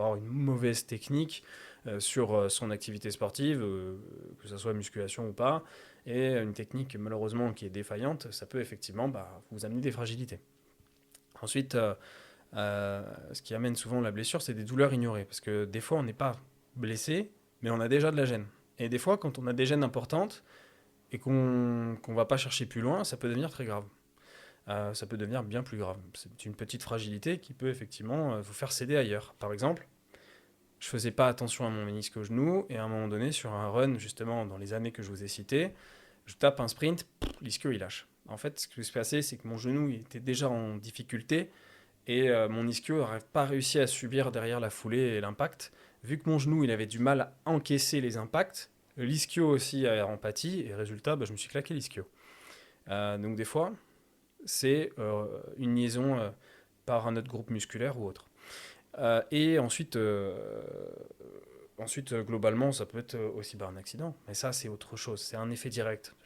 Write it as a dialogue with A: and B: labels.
A: avoir une mauvaise technique sur son activité sportive, que ce soit musculation ou pas, et une technique malheureusement qui est défaillante, ça peut effectivement vous amener des fragilités. Ensuite, ce qui amène souvent la blessure, c'est des douleurs ignorées, parce que des fois on n'est pas blessé, mais on a déjà de la gêne. Et des fois, quand on a des gênes importantes et qu'on va pas chercher plus loin, ça peut devenir très grave. Ça peut devenir bien plus grave. C'est une petite fragilité qui peut effectivement vous faire céder ailleurs. Par exemple, je faisais pas attention à mon ménisque au genou et à un moment donné, sur un run, justement, dans les années que je vous ai citées, je tape un sprint, l'ischio il lâche. En fait, ce qui s'est passé, c'est que mon genou il était déjà en difficulté et mon ischio n'aurait pas réussi à subir derrière la foulée et l'impact. Vu que mon genou il avait du mal à encaisser les impacts, l'ischio aussi a empathie et résultat, je me suis claqué l'ischio. Donc des fois, c'est une liaison par un autre groupe musculaire ou autre. Et ensuite, globalement, ça peut être aussi un accident. Mais ça, c'est autre chose. C'est un effet direct.